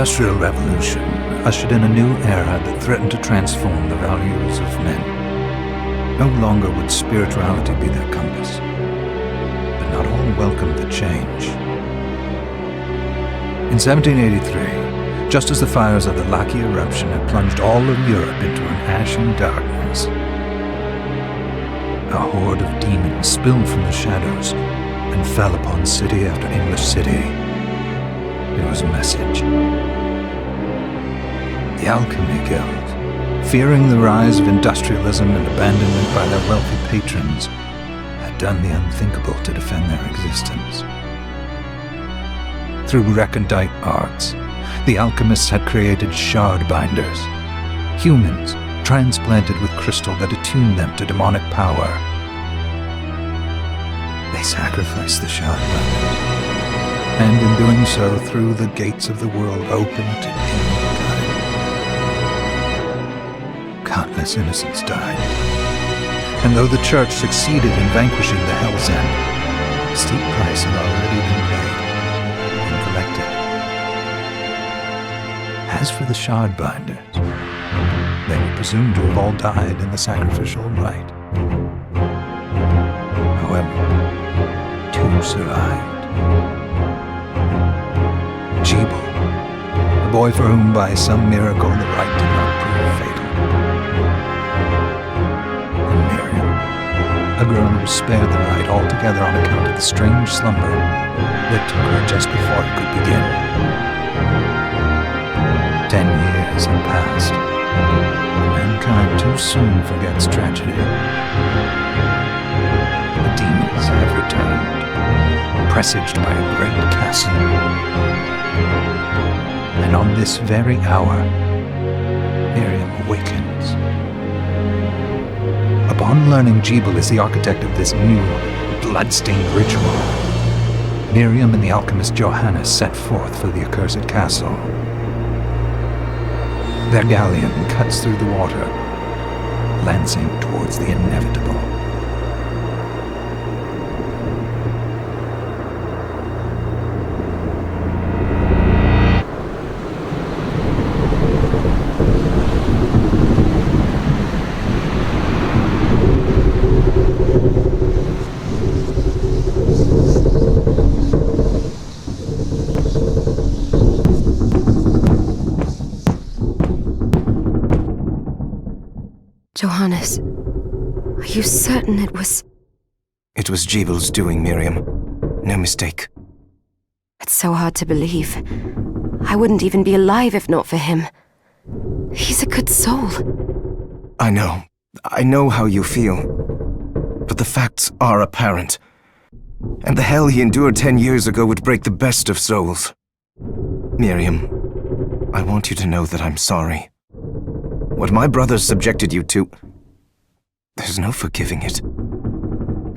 Industrial Revolution ushered in a new era that threatened to transform the values of men. No longer would spirituality be their compass, but not all welcomed the change. In 1783, just as the fires of the Laki eruption had plunged all of Europe into an ashen darkness, a horde of demons spilled from the shadows and fell upon city after English city. It was a message. The Alchemy Guild, fearing the rise of industrialism and abandonment by their wealthy patrons, had done the unthinkable to defend their existence. Through recondite arts, the alchemists had created shard binders, humans transplanted with crystal that attuned them to demonic power. They sacrificed the shard binders, and in doing so threw the gates of the world open to demon. Countless innocents died, and though the Church succeeded in vanquishing the Hell's End, a steep price had already been paid and collected. As for the shard binders, they were presumed to have all died in the sacrificial rite. However, two survived. Jeeble, a boy for whom by some miracle the rite did not prove fatal. And Miriam, a girl who was spared the rite altogether on account of the strange slumber that took her just before it could begin. 10 years had passed. Mankind too soon forgets tragedy. The demons have returned, presaged by a great castle. And on this very hour, Miriam awakens. Upon learning Jeeble is the architect of this new, bloodstained ritual, Miriam and the alchemist Johannes set forth for the accursed castle. Their galleon cuts through the water, lancing towards the inevitable. Johannes, are you certain it was... It was Jeeble's doing, Miriam. No mistake. It's so hard to believe. I wouldn't even be alive if not for him. He's a good soul. I know how you feel. But the facts are apparent. And the hell he endured 10 years ago would break the best of souls. Miriam, I want you to know that I'm sorry. What my brothers subjected you to, there's no forgiving it.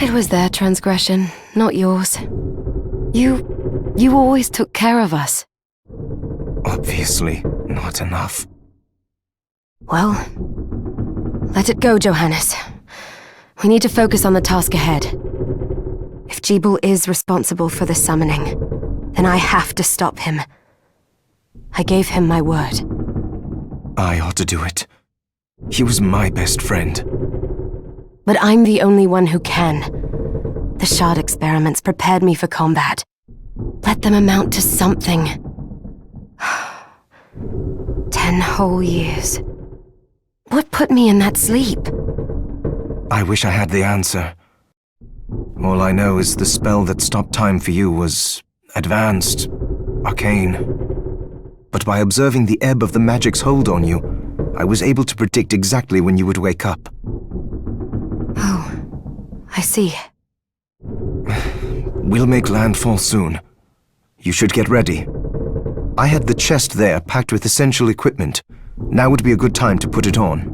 It was their transgression, not yours. You always took care of us. Obviously, not enough. Well, let it go, Johannes. We need to focus on the task ahead. If Jeeble is responsible for the summoning, then I have to stop him. I gave him my word. I ought to do it. He was my best friend. But I'm the only one who can. The shard experiments prepared me for combat. Let them amount to something. 10 whole years. What put me in that sleep? I wish I had the answer. All I know is the spell that stopped time for you was advanced, arcane. But by observing the ebb of the magic's hold on you, I was able to predict exactly when you would wake up. Oh, I see. We'll make landfall soon. You should get ready. I had the chest there packed with essential equipment. Now would be a good time to put it on.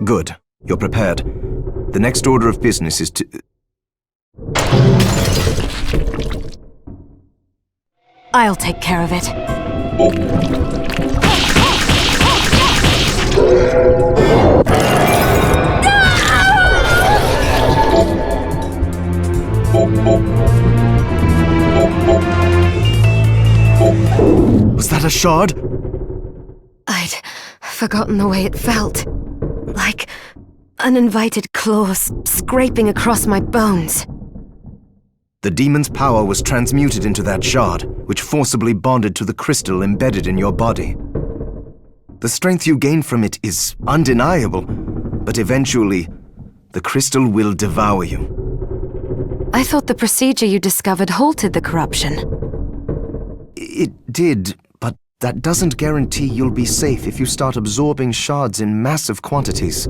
Good. You're prepared. The next order of business is to... I'll take care of it. Was that a shard? I'd forgotten the way it felt. Like uninvited claws scraping across my bones. The demon's power was transmuted into that shard, which forcibly bonded to the crystal embedded in your body. The strength you gain from it is undeniable, but eventually, the crystal will devour you. I thought the procedure you discovered halted the corruption. It did, but that doesn't guarantee you'll be safe if you start absorbing shards in massive quantities.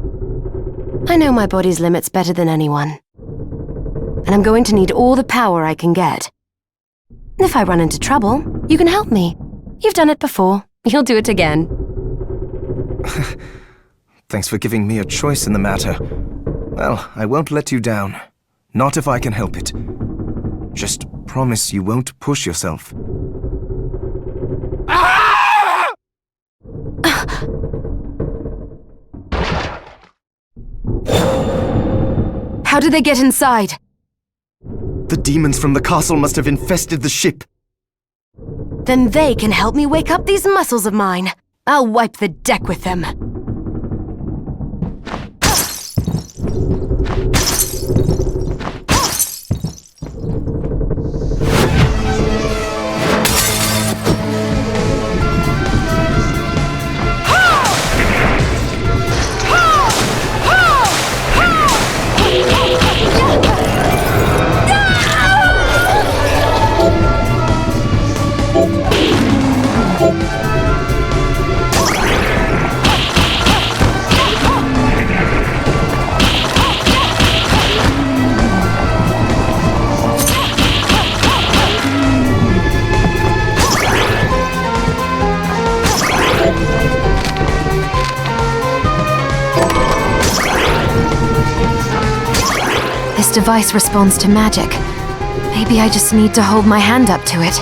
I know my body's limits better than anyone. And I'm going to need all the power I can get. If I run into trouble, you can help me. You've done it before. You'll do it again. Thanks for giving me a choice in the matter. Well, I won't let you down. Not if I can help it. Just promise you won't push yourself. How did they get inside? The demons from the castle must have infested the ship. Then they can help me wake up these muscles of mine. I'll wipe the deck with them. This device responds to magic. Maybe I just need to hold my hand up to it.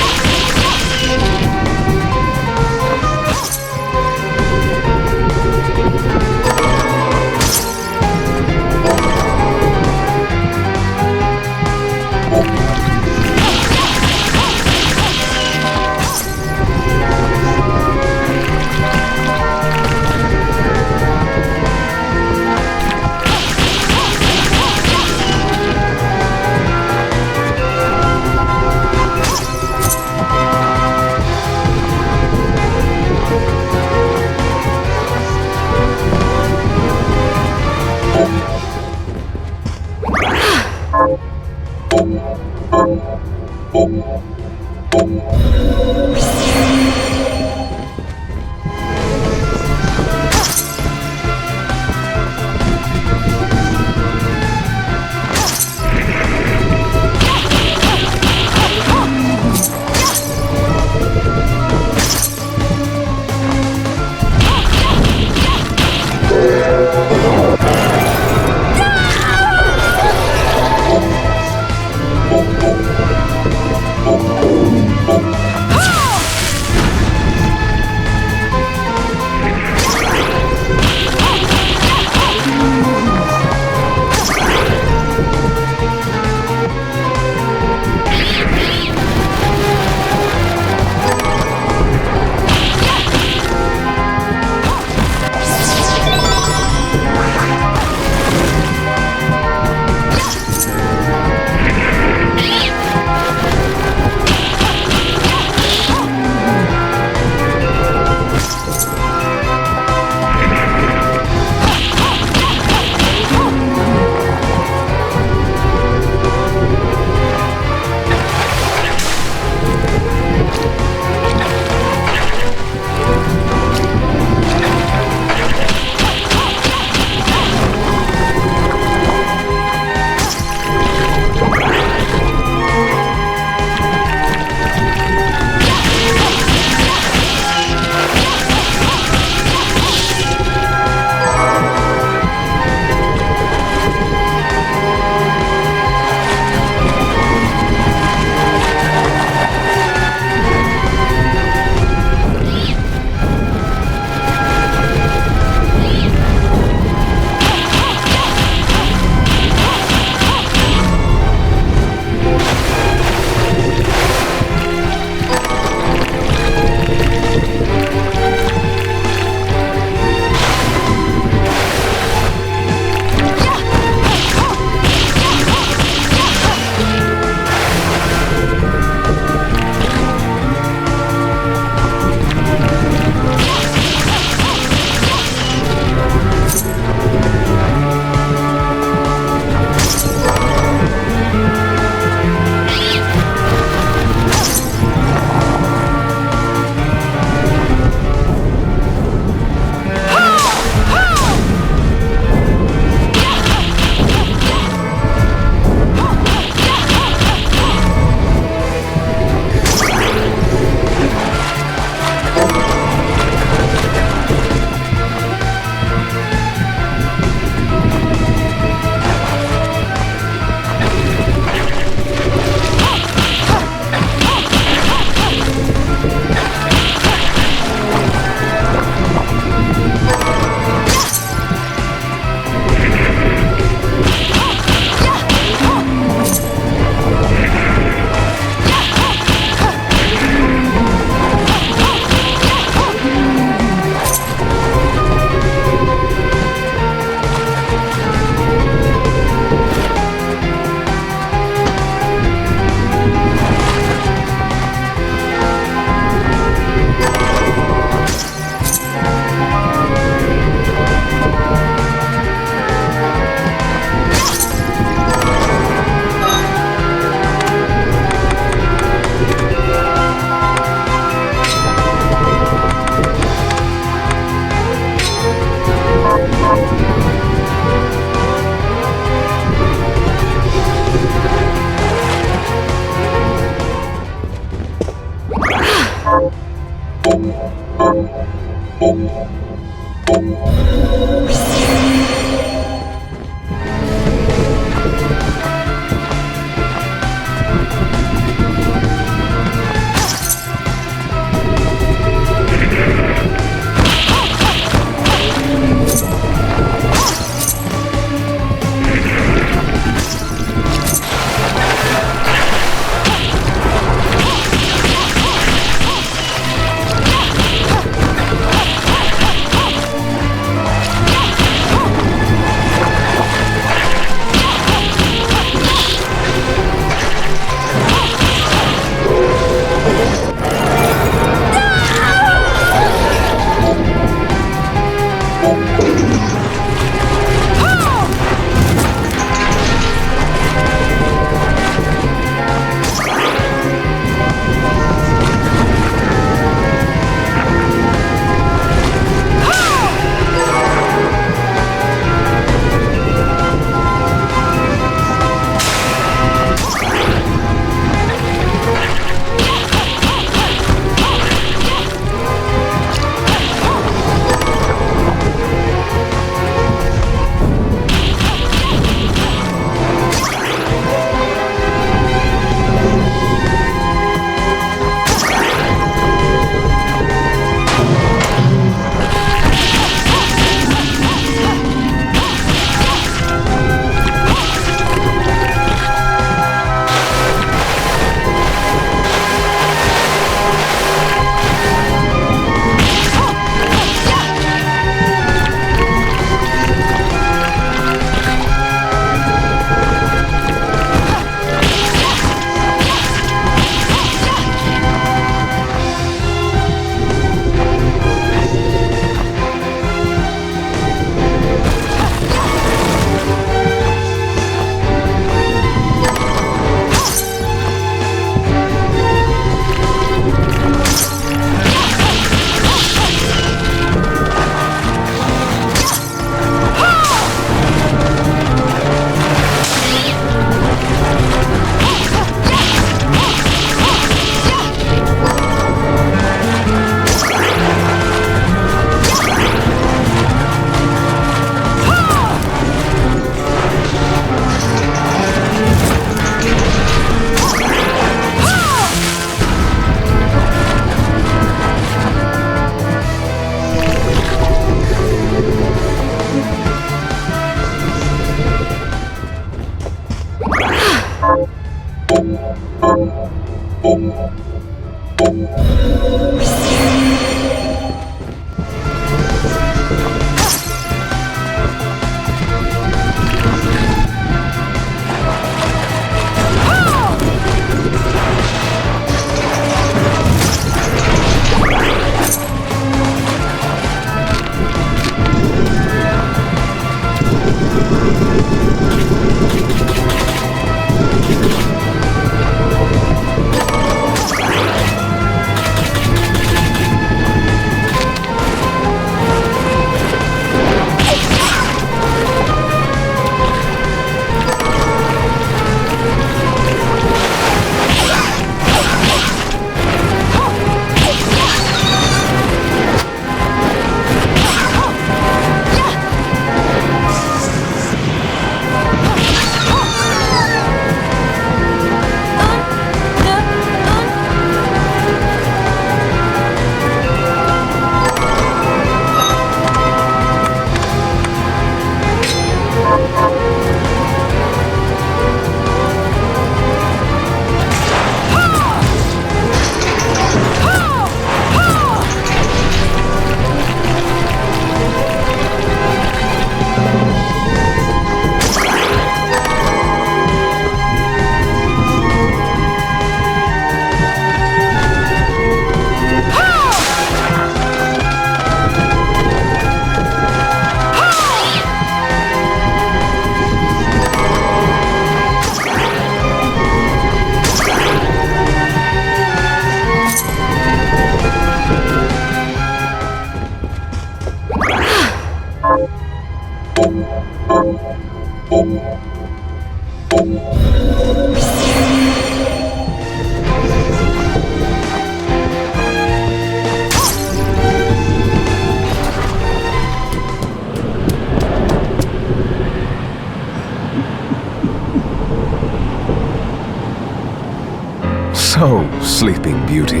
So, Sleeping Beauty,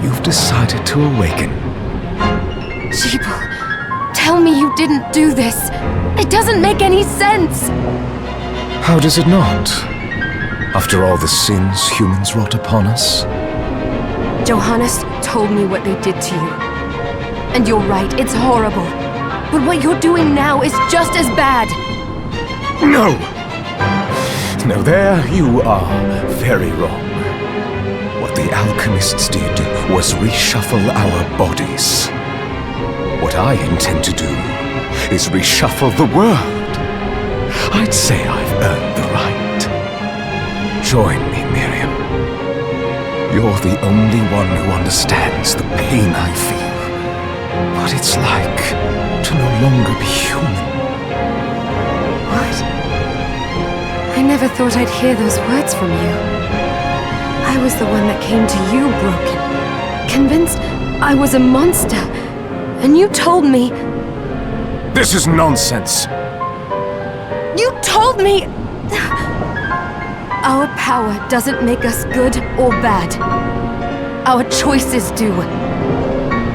you've decided to awaken. Jeeble, tell me you didn't do this. It doesn't make any sense. How does it not? After all the sins humans wrought upon us? Johannes told me what they did to you. And you're right, it's horrible. But what you're doing now is just as bad. No! No, there you are very wrong. What the alchemists did was reshuffle our bodies. What I intend to do is reshuffle the world. I'd say I've earned the right. Join me, Miriam. You're the only one who understands the pain I feel. What it's like to no longer be human. What? I never thought I'd hear those words from you. I was the one that came to you broken, convinced I was a monster, and you told me... This is nonsense! You told me... Our power doesn't make us good or bad. Our choices do.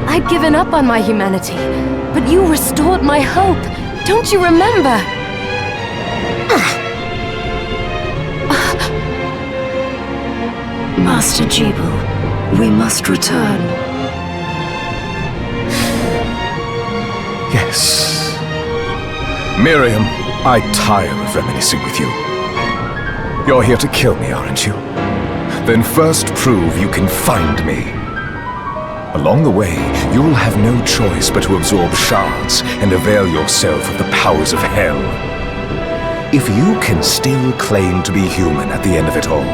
I'd given up on my humanity, but you restored my hope. Don't you remember? Master Jeeble, we must return. Yes. Miriam, I tire of reminiscing with you. You're here to kill me, aren't you? Then first prove you can find me. Along the way, you'll have no choice but to absorb shards and avail yourself of the powers of hell. If you can still claim to be human at the end of it all,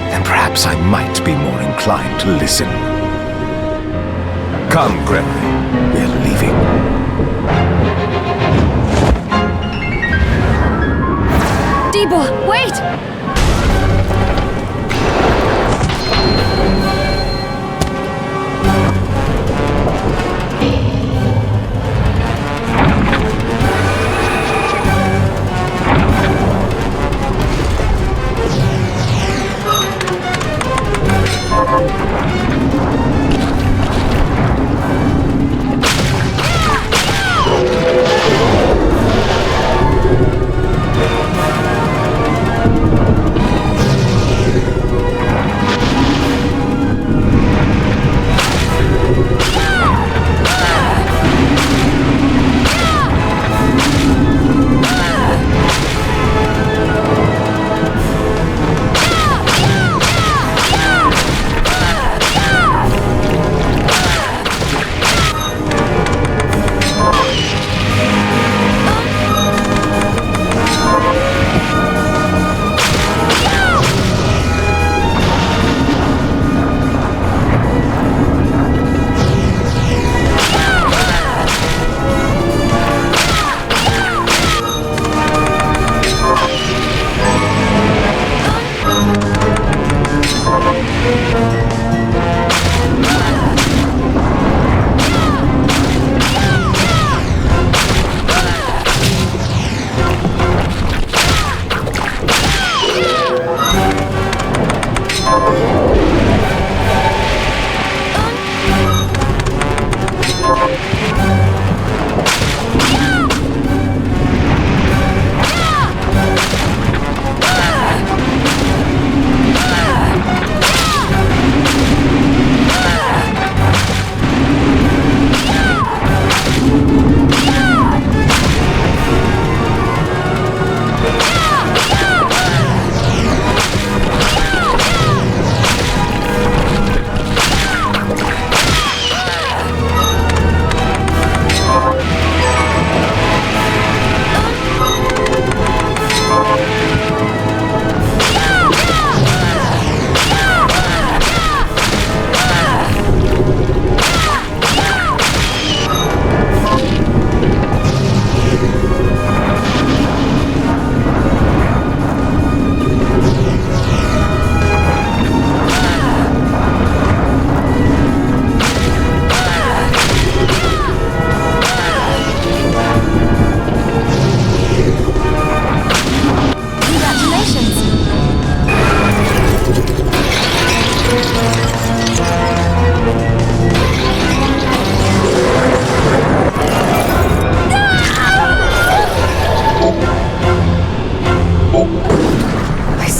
then perhaps I might be more inclined to listen. Come, Gregory. We're leaving. Jeeble, wait!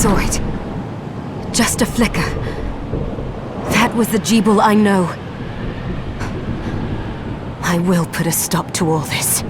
saw it. Just a flicker. That was the Jeeble I know. I will put a stop to all this.